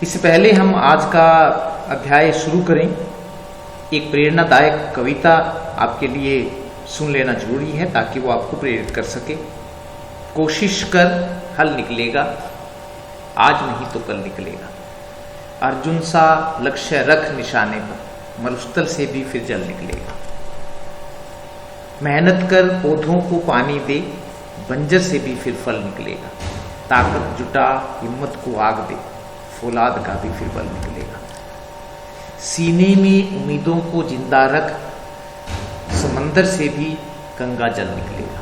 इससे पहले हम आज का अध्याय शुरू करें, एक प्रेरणादायक कविता आपके लिए सुन लेना जरूरी है ताकि वो आपको प्रेरित कर सके। कोशिश कर हल निकलेगा, आज नहीं तो कल निकलेगा। अर्जुन सा लक्ष्य रख निशाने पर, मरुस्थल से भी फिर जल निकलेगा। मेहनत कर पौधों को पानी दे, बंजर से भी फिर फल निकलेगा। ताकत जुटा हिम्मत को आग दे, फौलाद का भी फिर बल निकलेगा। सीने में उम्मीदों को जिंदा रख, समंदर से भी गंगा जल निकलेगा।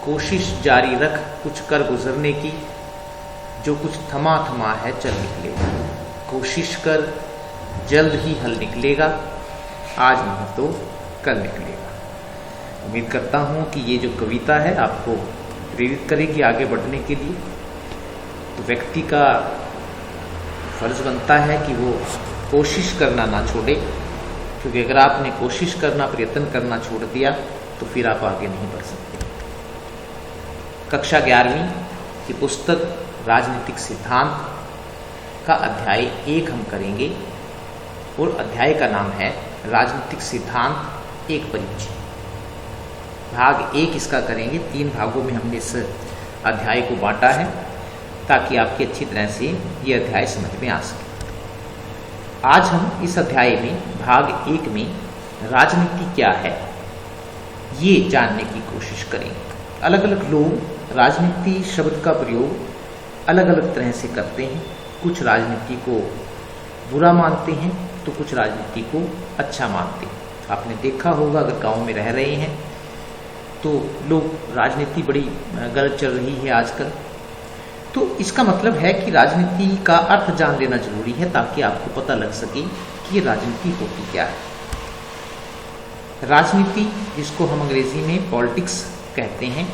कोशिश जारी रख कुछ कर गुजरने की, जो कुछ थमा थमा है चल निकलेगा। कोशिश कर जल्द ही हल निकलेगा, आज नहीं तो कल निकलेगा। उम्मीद करता हूँ कि ये जो कविता है आपको प्रेरित करेगी आगे बढ़ने के लिए। तो व्यक्ति का फर्ज बनता है कि वो कोशिश करना ना छोड़े, क्योंकि अगर आपने कोशिश करना, प्रयत्न करना छोड़ दिया तो फिर आप आगे नहीं बढ़ सकते। कक्षा 11वीं की पुस्तक राजनीतिक सिद्धांत का अध्याय 1 हम करेंगे और अध्याय का नाम है राजनीतिक सिद्धांत एक परिचय। भाग 1 इसका करेंगे। 3 भागों में हमने इस अध्याय को बांटा है ताकि आपकी अच्छी तरह से ये अध्याय समझ में आ सके। आज हम इस अध्याय में भाग 1 में राजनीति क्या है ये जानने की कोशिश करेंगे। अलग अलग लोग राजनीति शब्द का प्रयोग अलग अलग तरह से करते हैं। कुछ राजनीति को बुरा मानते हैं तो कुछ राजनीति को अच्छा मानते हैं। आपने देखा होगा, अगर गांव में रह रहे हैं तो लोग राजनीति बड़ी गलत चल रही है आजकल। तो इसका मतलब है कि राजनीति का अर्थ जान लेना जरूरी है ताकि आपको पता लग सके कि ये राजनीति होती क्या है। राजनीति, जिसको हम अंग्रेजी में पॉलिटिक्स कहते हैं,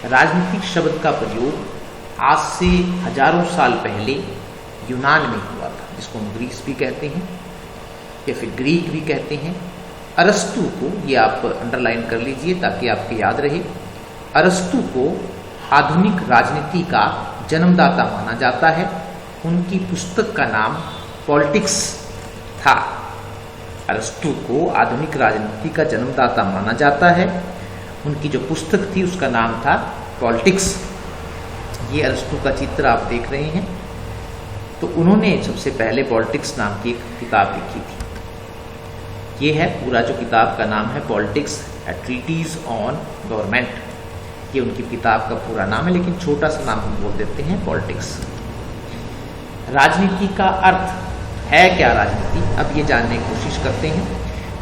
राजनीतिक शब्द का प्रयोग आज से हजारों साल पहले यूनान में हुआ था, जिसको हम ग्रीस भी कहते हैं या फिर ग्रीक भी कहते हैं। अरस्तु को, ये आप अंडरलाइन कर लीजिए ताकि आपको याद रहे, अरस्तु को आधुनिक राजनीति का जन्मदाता माना जाता है। उनकी पुस्तक का नाम पॉलिटिक्स था। अरस्तु को आधुनिक राजनीति का जन्मदाता माना जाता है। उनकी जो पुस्तक थी उसका नाम था पॉलिटिक्स। ये अरस्तु का चित्र आप देख रहे हैं। तो उन्होंने सबसे पहले पॉलिटिक्स नाम की एक किताब लिखी थी। ये है पूरा जो किताब का नाम है politics, a treatise on government. ये उनकी किताब का पूरा नाम है, लेकिन छोटा सा नाम हम बोल देते हैं पॉलिटिक्स। राजनीति का अर्थ है क्या राजनीति, अब ये जानने की कोशिश करते हैं।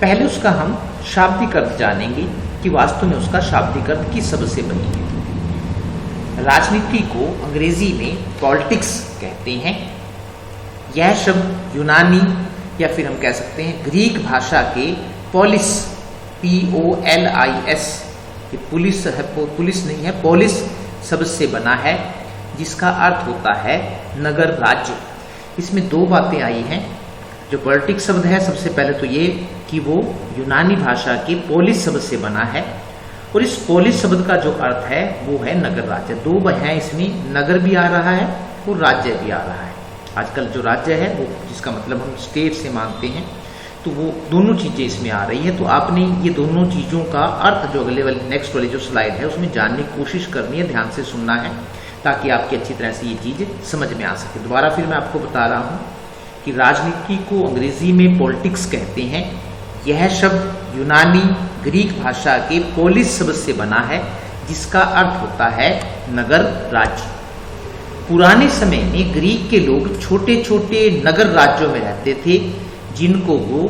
पहले उसका हम शाब्दिक अर्थ जानेंगे कि वास्तव में उसका शाब्दिक अर्थ किस शब्द से बनी है। राजनीति को अंग्रेजी में पॉलिटिक्स कहते हैं। यह शब्द यूनानी या फिर हम कह सकते हैं ग्रीक भाषा के पोलिस, POLIS, ये पुलिस है, पुलिस नहीं है, पोलिस शब्द से बना है, जिसका अर्थ होता है नगर राज्य। इसमें 2 बातें आई हैं। जो पॉलिटिक्स शब्द है, सबसे पहले तो ये कि वो यूनानी भाषा के पोलिस शब्द से बना है, और इस पोलिस शब्द का जो अर्थ है वो है नगर राज्य। 2 हैं इसमें, नगर भी आ रहा है और राज्य भी आ रहा है। आजकल जो राज्य है वो, जिसका मतलब हम स्टेट से मानते हैं, तो वो दोनों चीज़ें इसमें आ रही है। तो आपने ये दोनों चीज़ों का अर्थ जो अगले वाली नेक्स्ट वाली जो स्लाइड है उसमें जानने की कोशिश करनी है, ध्यान से सुनना है ताकि आपकी अच्छी तरह से ये चीज़ समझ में आ सके। दोबारा फिर मैं आपको बता रहा हूँ कि राजनीति को अंग्रेजी में पॉलिटिक्स कहते हैं। यह शब्द यूनानी ग्रीक भाषा के पोलिस शब्द से बना है, जिसका अर्थ होता है नगर राज्य। पुराने समय में ग्रीक के लोग छोटे छोटे नगर राज्यों में रहते थे, जिनको वो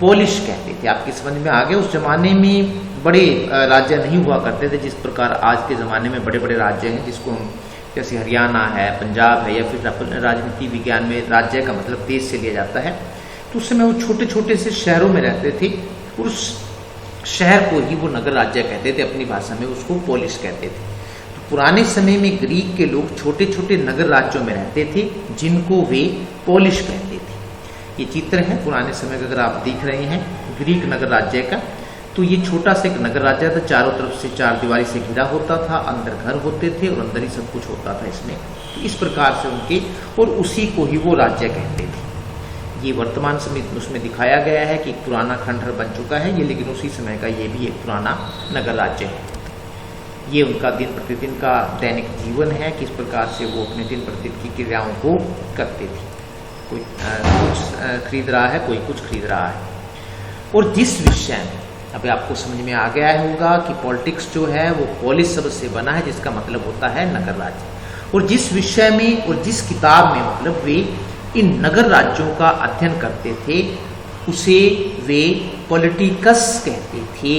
पोलिश कहते थे। आपकी समझ में आ गया। उस जमाने में बड़े राज्य नहीं हुआ करते थे जिस प्रकार आज के ज़माने में बड़े बड़े राज्य हैं, जिसको हम जैसे हरियाणा है, पंजाब है, या फिर राजनीति विज्ञान में राज्य का मतलब देश से लिया जाता है। तो उस समय वो छोटे छोटे से शहरों में रहते थे और उस शहर को ही वो नगर राज्य कहते थे, अपनी भाषा में उसको पोलिस कहते थे। तो पुराने समय में ग्रीक के लोग छोटे छोटे नगर राज्यों में रहते थे, जिनको वे पोलिश कहते थे। ये चित्र है पुराने समय का, अगर आप देख रहे हैं ग्रीक नगर राज्य का। तो ये छोटा सा एक नगर राज्य था, चारों तरफ से चार दीवारी से घिरा होता था, अंदर घर होते थे और अंदर ही सब कुछ होता था इसमें। तो इस प्रकार से उनके, और उसी को ही वो राज्य कहते थे। ये वर्तमान समय उसमें दिखाया गया है कि एक पुराना खंडहर बन चुका है ये, लेकिन उसी समय का ये भी एक पुराना नगर राज्य है। ये उनका दिन प्रतिदिन का दैनिक जीवन है, किस प्रकार से वो अपने दिन प्रतिदिन की क्रियाओं को करते थे। कोई कुछ खरीद रहा है, कोई कुछ खरीद रहा है। और जिस विषय में, अभी आपको समझ में आ गया होगा कि पॉलिटिक्स जो है वो पोलिस शब्द से बना है, जिसका मतलब होता है नगर राज्य। और जिस विषय में और जिस किताब में मतलब वे इन नगर राज्यों का अध्ययन करते थे उसे वे पॉलिटिकस कहते थे।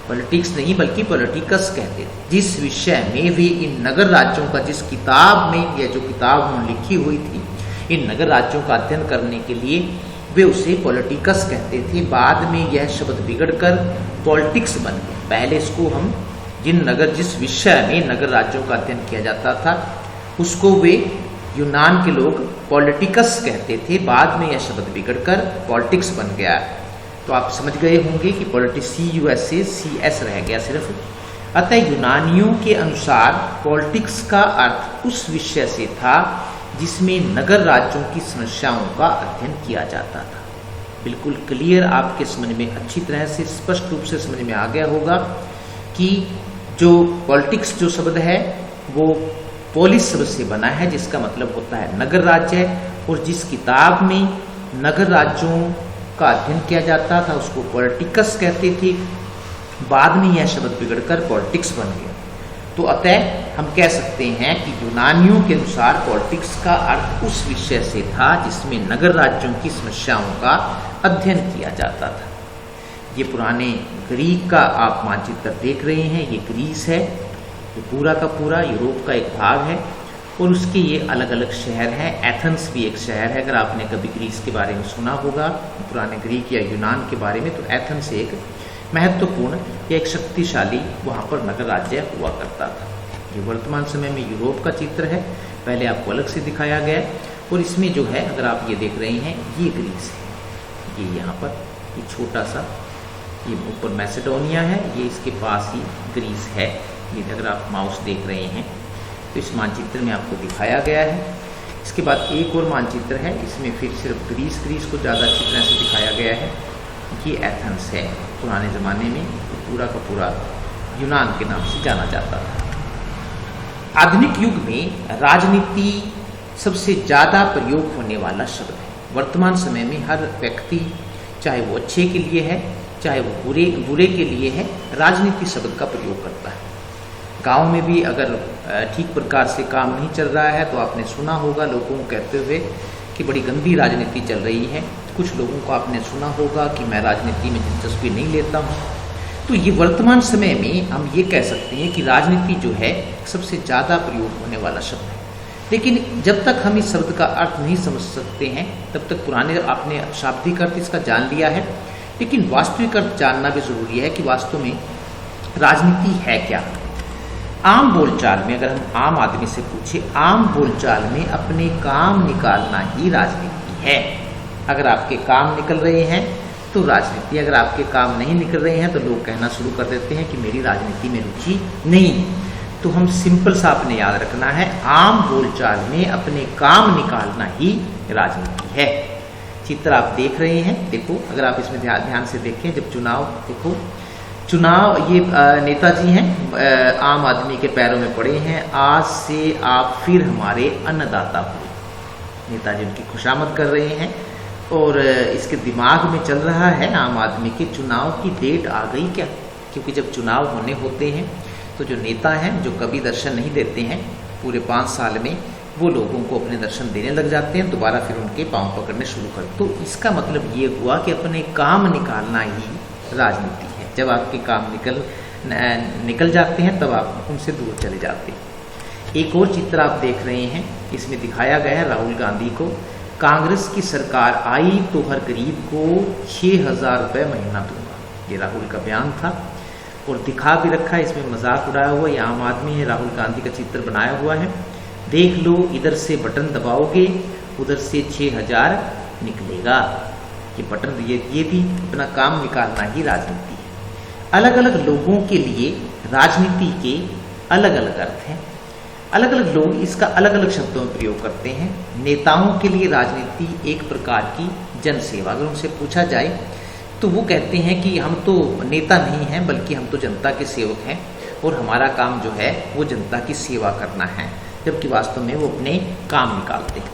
पॉलिटिक्स नहीं बल्कि पॉलिटिकस कहते थे। जिस विषय में वे इन नगर राज्यों का, जिस किताब में या जो किताब उन्होंने लिखी हुई थी इन नगर राज्यों का अध्ययन करने के लिए, वे उसे पॉलिटिकस कहते थे। बाद में यह शब्द बिगड़कर पॉलिटिक्स बन गया। पहले इसको हम जिस विषय में नगर राज्यों का अध्ययन किया जाता था उसको वे यूनान के लोग पॉलिटिकस कहते थे। बाद में यह शब्द बिगड़कर पॉलिटिक्स बन गया। तो आप समझ गए होंगे कि CS रह गया सिर्फ। अतः यूनानियों के अनुसार पॉलिटिक्स का अर्थ उस विषय से था जिसमें नगर राज्यों की समस्याओं का अध्ययन किया जाता था। बिल्कुल क्लियर, आपके समझ में अच्छी तरह से स्पष्ट रूप से समझ में आ गया होगा कि जो पॉलिटिक्स जो शब्द है वो पोलिस शब्द से बना है, जिसका मतलब होता है नगर राज्य। और जिस किताब में नगर राज्यों का अध्ययन किया जाता था उसको पॉलिटिकस कहते थे। बाद में यह शब्द बिगड़कर पॉलिटिक्स बन गया। तो अतः हम कह सकते हैं कि यूनानियों के अनुसार पॉलिटिक्स का अर्थ उस विषय से था जिसमें नगर राज्यों की समस्याओं का अध्ययन किया जाता था। ये पुराने ग्रीक का आप मानचित्र देख रहे हैं, ये ग्रीस है, ये पूरा का पूरा यूरोप का एक भाग है और उसके ये अलग अलग शहर हैं। एथेंस भी एक शहर है। अगर आपने कभी ग्रीस के बारे में सुना होगा, पुराने ग्रीक या यूनान के बारे में, तो एथेंस एक महत्वपूर्ण या एक शक्तिशाली वहाँ पर नगर राज्य हुआ करता था। ये वर्तमान समय में यूरोप का चित्र है, पहले आपको अलग से दिखाया गया है। और इसमें जो है, अगर आप ये देख रहे हैं, ये ग्रीस है। ये यहाँ पर ये छोटा सा, ये ऊपर मैसेडोनिया है, ये इसके पास ही ग्रीस है। ये अगर आप माउस देख रहे हैं तो इस मानचित्र में आपको दिखाया गया है। इसके बाद एक और मानचित्र है, इसमें फिर सिर्फ ग्रीस को ज़्यादा अच्छी तरह से दिखाया गया है। ये एथेंस है। पुराने ज़माने में पूरा का पूरा यूनान के नाम से जाना जाता था। आधुनिक युग में राजनीति सबसे ज़्यादा प्रयोग होने वाला शब्द है। वर्तमान समय में हर व्यक्ति, चाहे वो अच्छे के लिए है चाहे वो बुरे के लिए है, राजनीति शब्द का प्रयोग करता है। गांव में भी अगर ठीक प्रकार से काम नहीं चल रहा है तो आपने सुना होगा लोगों को कहते हुए कि बड़ी गंदी राजनीति चल रही है। कुछ लोगों को आपने सुना होगा कि मैं राजनीति में दिलचस्पी नहीं लेता हूँ। तो ये वर्तमान समय में हम ये कह सकते हैं कि राजनीति जो है सबसे ज़्यादा प्रयोग होने वाला शब्द है। लेकिन जब तक हम इस शब्द का अर्थ नहीं समझ सकते हैं तब तक पुराने आपने शाब्दिक अर्थ इसका जान लिया है, लेकिन वास्तविक अर्थ जानना भी जरूरी है कि वास्तव में राजनीति है क्या। आम बोलचाल में अगर हम आम आदमी से पूछे, आम बोलचाल में अपने काम निकालना ही राजनीति है। अगर आपके काम निकल रहे हैं तो राजनीति, अगर आपके काम नहीं निकल रहे हैं तो लोग कहना शुरू कर देते हैं कि मेरी राजनीति में रुचि नहीं। तो हम सिंपल सा आपने याद रखना है, आम बोलचाल में अपने काम निकालना ही राजनीति है। चित्र आप देख रहे हैं, देखो अगर आप इसमें ध्यान से देखें, जब चुनाव, देखो चुनाव, ये नेताजी हैं, आम आदमी के पैरों में पड़े हैं। आज से आप फिर हमारे अन्नदाता हुए। नेताजी उनकी खुशामद कर रहे हैं और इसके दिमाग में चल रहा है आम आदमी के, चुनाव की डेट आ गई क्या। क्योंकि जब चुनाव होने होते हैं तो जो नेता हैं, जो कभी दर्शन नहीं देते हैं पूरे 5 साल में, वो लोगों को अपने दर्शन देने लग जाते हैं, दोबारा फिर उनके पांव पकड़ने शुरू कर। तो इसका मतलब ये हुआ कि अपने काम निकालना ही राजनीति है। जब आपके काम निकल जाते हैं तब आप उनसे दूर चले जाते हैं। एक और चित्र आप देख रहे हैं, इसमें दिखाया गया है राहुल गांधी को। कांग्रेस की सरकार आई तो हर गरीब को 6,000 रुपये महीना दूंगा, ये राहुल का बयान था। और दिखा भी रखा है, इसमें मजाक उड़ाया हुआ, ये आम आदमी है, राहुल गांधी का चित्र बनाया हुआ है। देख लो, इधर से बटन दबाओगे उधर से 6,000 निकलेगा। ये बटन, ये भी अपना काम निकालना ही राजनीति है। अलग अलग लोगों के लिए राजनीति के अलग अलग अर्थ हैं। अलग अलग लोग इसका अलग अलग शब्दों में प्रयोग करते हैं। नेताओं के लिए राजनीति एक प्रकार की जनसेवा, अगर उनसे पूछा जाए तो वो कहते हैं कि हम तो नेता नहीं हैं बल्कि हम तो जनता के सेवक हैं और हमारा काम जो है वो जनता की सेवा करना है, जबकि वास्तव में वो अपने काम निकालते हैं।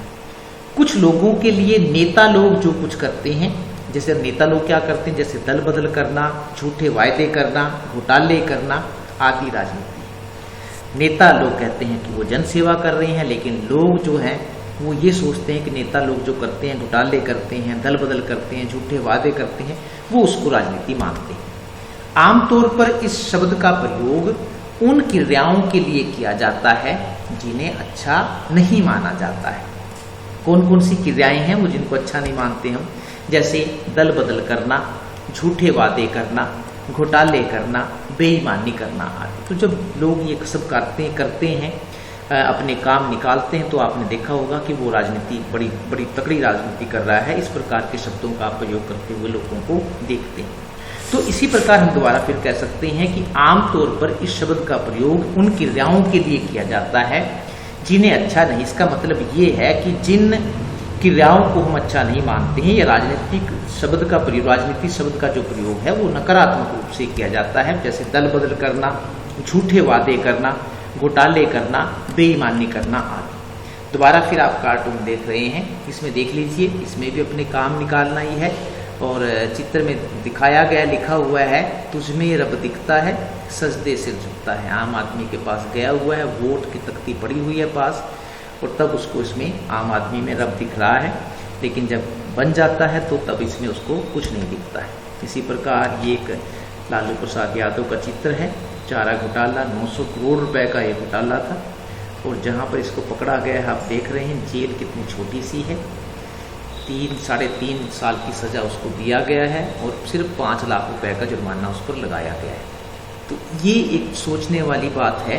कुछ लोगों के लिए नेता लोग जो कुछ करते हैं, जैसे नेता लोग क्या करते हैं, जैसे दल बदल करना, झूठे वायदे करना, घोटाले करना आदि राजनीति। नेता लोग कहते हैं कि वो जन सेवा कर रहे हैं, लेकिन लोग जो हैं वो ये सोचते हैं कि नेता लोग जो करते हैं, घोटाले करते हैं, दल बदल करते हैं, झूठे वादे करते हैं, वो उसको राजनीति मानते हैं। आमतौर पर इस शब्द का प्रयोग उन क्रियाओं के लिए किया जाता है जिन्हें अच्छा नहीं माना जाता है। कौन कौन सी क्रियाएं हैं वो जिनको अच्छा नहीं मानते हम, जैसे दल बदल करना, झूठे वादे करना, घोटाले करना, बेईमानी करना आदि। तो जब लोग ये सब करते हैं, अपने काम निकालते हैं, तो आपने देखा होगा कि वो राजनीति बड़ी बड़ी तकड़ी राजनीति कर रहा है। इस प्रकार के शब्दों का प्रयोग करते हुए लोगों को देखते हैं। तो इसी प्रकार हम दोबारा फिर कह सकते हैं कि आमतौर पर इस शब्द का प्रयोग उन क्रियाओं के लिए किया जाता है जिन्हें अच्छा नहीं। इसका मतलब ये है कि जिन क्रियाओं को हम अच्छा नहीं मानते हैं, या राजनीतिक शब्द का प्रयोग, राजनीति शब्द का जो प्रयोग है वो नकारात्मक रूप से किया जाता है, जैसे दल बदल करना, झूठे वादे करना, घोटाले करना, बेईमानी करना आदि। दोबारा फिर आप कार्टून देख रहे हैं, इसमें देख लीजिए, इसमें भी अपने काम निकालना ही है। और चित्र में दिखाया गया, लिखा हुआ है, तुझमें रब दिखता है, सजदे सिर झुकता है। आम आदमी के पास गया हुआ है, वोट की तख्ती पड़ी हुई है पास, और तब उसको इसमें आम आदमी में रब दिख रहा है, लेकिन जब बन जाता है तो तब इसमें उसको कुछ नहीं दिखता है। इसी प्रकार ये एक लालू प्रसाद यादव का चित्र है। चारा घोटाला, 900 करोड़ रुपए का ये घोटाला था, और जहाँ पर इसको पकड़ा गया है आप देख रहे हैं, जेल कितनी छोटी सी है। 3-3.5 साल की सज़ा उसको दिया गया है और सिर्फ 5 लाख रुपए का जुर्माना उस पर लगाया गया है। तो ये एक सोचने वाली बात है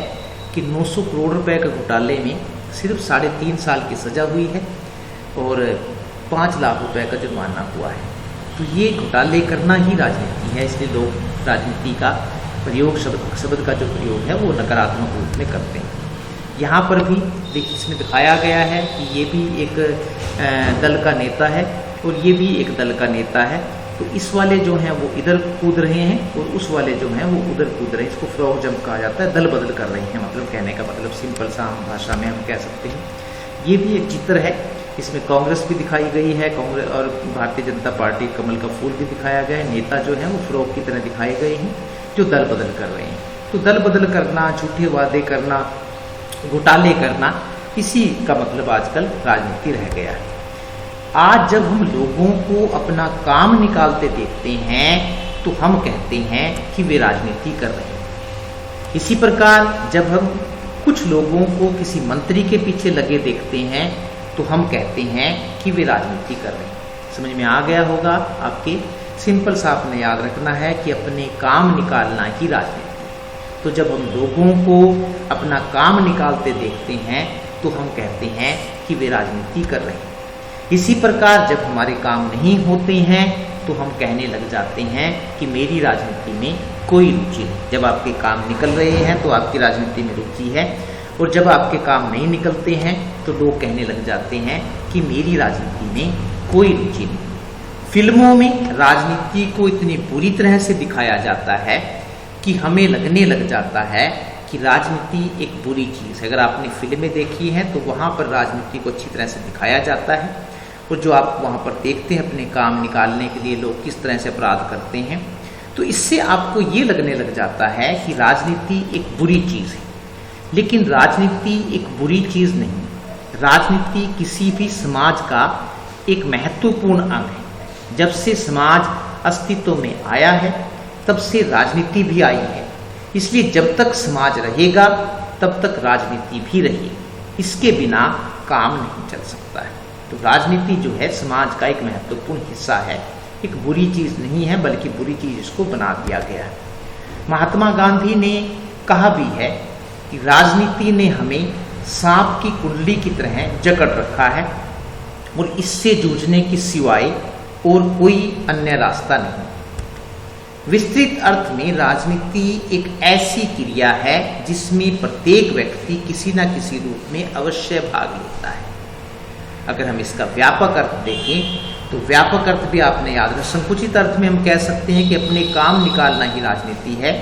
कि 900 करोड़ रुपए के घोटाले में सिर्फ 3.5 साल की सज़ा हुई है और 5 लाख रुपए का जुर्माना हुआ है। तो ये घोटाले करना ही राजनीति है, इसलिए लोग राजनीति का प्रयोग, शब्द का जो प्रयोग है वो नकारात्मक रूप में करते हैं। यहाँ पर भी देखिए, इसमें दिखाया गया है कि ये भी एक दल का नेता है और ये भी एक दल का नेता है। तो इस वाले जो हैं वो इधर कूद रहे हैं और उस वाले जो हैं वो उधर कूद रहे हैं। इसको फ्रॉग जंप कहा जाता है, दल बदल कर रहे हैं, मतलब कहने का मतलब सिंपल सा भाषा में हम कह सकते हैं। ये भी एक चित्र है, इसमें कांग्रेस भी दिखाई गई है, कांग्रेस और भारतीय जनता पार्टी कमल का फूल भी दिखाया गया है। नेता जो है वो फ्रॉग की तरह दिखाए गए हैं जो दल बदल कर रहे हैं। तो दल बदल करना, झूठे वादे करना, घोटाले करना, इसी का मतलब आजकल राजनीति रह गया है। आज जब हम लोगों को अपना काम निकालते देखते हैं तो हम कहते हैं कि वे राजनीति कर रहे हैं। इसी प्रकार जब हम कुछ लोगों को किसी मंत्री के पीछे लगे देखते हैं तो हम कहते हैं कि वे राजनीति कर रहे हैं। समझ में आ गया होगा आपके? सिंपल सा आपने याद रखना है कि अपने काम निकालना ही राजनीति। तो जब हम लोगों को अपना काम निकालते देखते हैं तो हम कहते हैं कि वे राजनीति कर रहे हैं। इसी प्रकार जब हमारे काम नहीं होते हैं तो हम कहने लग जाते हैं कि मेरी राजनीति में कोई रुचि नहीं। जब आपके काम निकल रहे हैं तो आपकी राजनीति में रुचि है, और जब आपके काम नहीं निकलते हैं तो लोग कहने लग जाते हैं कि मेरी राजनीति में कोई रुचि नहीं। फिल्मों में राजनीति को इतनी बुरी तरह से दिखाया जाता है कि हमें लगने लग जाता है कि राजनीति एक बुरी चीज़ है। अगर आपने फिल्में देखी हैं तो वहाँ पर राजनीति को अच्छी तरह से दिखाया जाता है, और जो आप वहाँ पर देखते हैं अपने काम निकालने के लिए लोग किस तरह से अपराध करते हैं, तो इससे आपको ये लगने लग जाता है कि राजनीति एक बुरी चीज़ है। लेकिन राजनीति एक बुरी चीज़ नहीं, राजनीति किसी भी समाज का एक महत्वपूर्ण अंग है। जब से समाज अस्तित्व में आया है तब से राजनीति भी आई है, इसलिए जब तक समाज रहेगा तब तक राजनीति भी रहेगी। इसके बिना काम नहीं चल सकता है। तो राजनीति जो है समाज का एक महत्वपूर्ण हिस्सा है, एक बुरी चीज़ नहीं है, बल्कि बुरी चीज़ इसको बना दिया गया है। महात्मा गांधी ने कहा भी है कि राजनीति ने हमें सांप की कुंडली की तरह जकड़ रखा है और इससे जूझने की सिवाय और कोई अन्य रास्ता नहीं। विस्तृत अर्थ में राजनीति एक ऐसी क्रिया है जिसमें प्रत्येक व्यक्ति किसी न किसी रूप में अवश्य भाग लेता है। अगर हम इसका व्यापक अर्थ देखें तो व्यापक अर्थ भी आपने याद रखना। संकुचित अर्थ में हम कह सकते हैं कि अपने काम निकालना ही राजनीति है,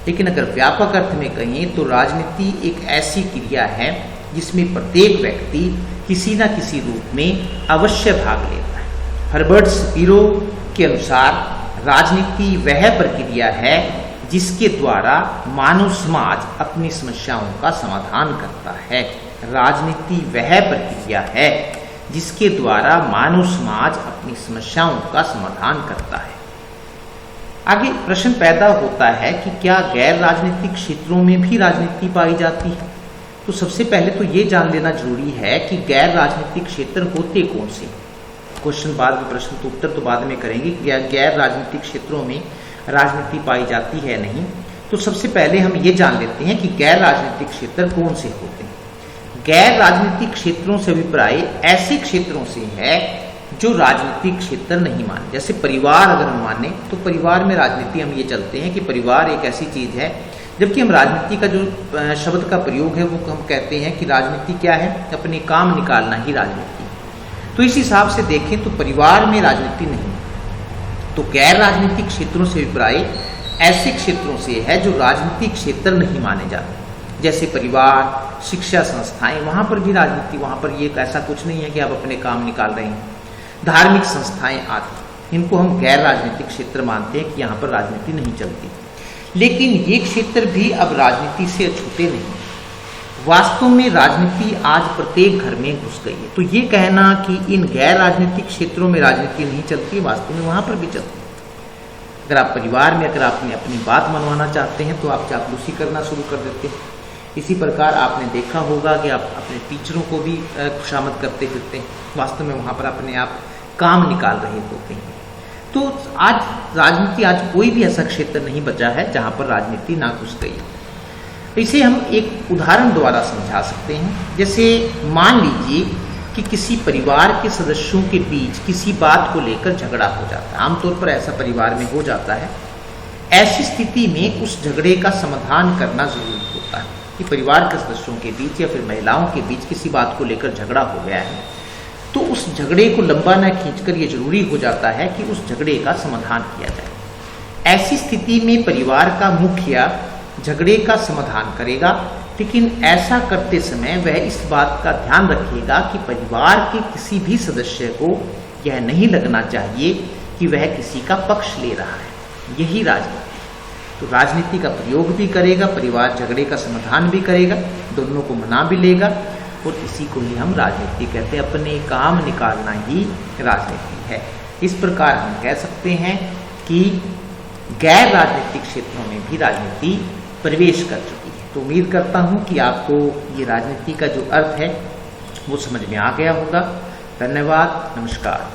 लेकिन अगर व्यापक अर्थ में कहें तो राजनीति एक ऐसी क्रिया है जिसमें प्रत्येक व्यक्ति किसी न किसी रूप में अवश्य भाग लेता है। हर्बर्ट स्पिरो के अनुसार राजनीति वह प्रक्रिया है जिसके द्वारा मानव समाज अपनी समस्याओं का समाधान करता है। राजनीति वह प्रक्रिया है जिसके द्वारा मानव समाज अपनी समस्याओं का समाधान करता है। आगे प्रश्न पैदा होता है कि क्या गैर राजनीतिक क्षेत्रों में भी राजनीति पाई जाती है? तो सबसे पहले तो ये जान लेना जरूरी है कि गैर राजनीतिक क्षेत्र होते कौन से। क्वेश्चन बाद में, प्रश्न तो उत्तर तो बाद में करेंगे कि गैर राजनीतिक क्षेत्रों में राजनीति पाई जाती है नहीं। तो सबसे पहले हम ये जान लेते हैं कि गैर राजनीतिक क्षेत्र कौन से होते हैं। गैर राजनीतिक क्षेत्रों से अभिप्राय ऐसे क्षेत्रों से है जो राजनीतिक क्षेत्र नहीं माने। जैसे परिवार अगर हम माने तो परिवार में राजनीति हम ये चलते हैं कि परिवार एक ऐसी चीज है, जबकि हम राजनीति का जो शब्द का प्रयोग है वो हम कहते हैं कि राजनीति क्या है, अपने काम निकालना ही राजनीति। तो इस हिसाब से देखें तो परिवार में राजनीति नहीं। तो गैर राजनीतिक क्षेत्रों से अभिप्राय ऐसे क्षेत्रों से है जो राजनीतिक क्षेत्र नहीं माने जाते। जैसे परिवार, शिक्षा संस्थाएं, वहां पर भी राजनीति, वहां पर ये ऐसा कुछ नहीं है कि आप अपने काम निकाल रहे हैं। धार्मिक संस्थाएं आदि, इनको हम गैर राजनीतिक क्षेत्र मानते हैं कि यहाँ पर राजनीति नहीं चलती। लेकिन ये क्षेत्र भी अब राजनीति से अछूते नहीं। वास्तव में राजनीति आज प्रत्येक घर में घुस गई है। तो ये कहना कि इन गैर राजनीतिक क्षेत्रों में राजनीति नहीं चलती, वास्तव में वहां पर भी चलती है। अगर आप परिवार में अगर आपने अपनी बात मनवाना चाहते हैं तो आप चापलूसी करना शुरू कर देते हैं। इसी प्रकार आपने देखा होगा कि आप अपने टीचरों को भी खुशामद करते फिरते हैं, वास्तव में वहां पर अपने आप काम निकाल रहे होते हैं। तो आज राजनीति, आज कोई भी ऐसा क्षेत्र नहीं बचा है जहां पर राजनीति ना घुस गई। इसे हम एक उदाहरण द्वारा समझा सकते हैं। जैसे मान लीजिए कि किसी परिवार के सदस्यों के बीच किसी बात को लेकर झगड़ा हो जाता है। आमतौर पर ऐसा परिवार में हो जाता है। ऐसी स्थिति में उस झगड़े का समाधान करना जरूरी होता है कि परिवार के सदस्यों के बीच या फिर महिलाओं के बीच किसी बात को लेकर झगड़ा हो गया है, तो उस झगड़े को लंबा न खींचकर यह जरूरी हो जाता है कि उस झगड़े का समाधान किया जाए। ऐसी स्थिति में परिवार का मुखिया झगड़े का समाधान करेगा, लेकिन ऐसा करते समय वह इस बात का ध्यान रखेगा कि परिवार के किसी भी सदस्य को यह नहीं लगना चाहिए कि वह किसी का पक्ष ले रहा है। यही राजनीति। तो राजनीति का प्रयोग भी करेगा, परिवार झगड़े का समाधान भी करेगा, दोनों को मना भी लेगा, और इसी को ही हम राजनीति कहते हैं। अपने काम निकालना ही राजनीति है। इस प्रकार हम कह सकते हैं कि गैर राजनीतिक क्षेत्रों में भी राजनीति प्रवेश कर चुकी है। तो उम्मीद करता हूं कि आपको ये राजनीति का जो अर्थ है वो समझ में आ गया होगा। धन्यवाद, नमस्कार।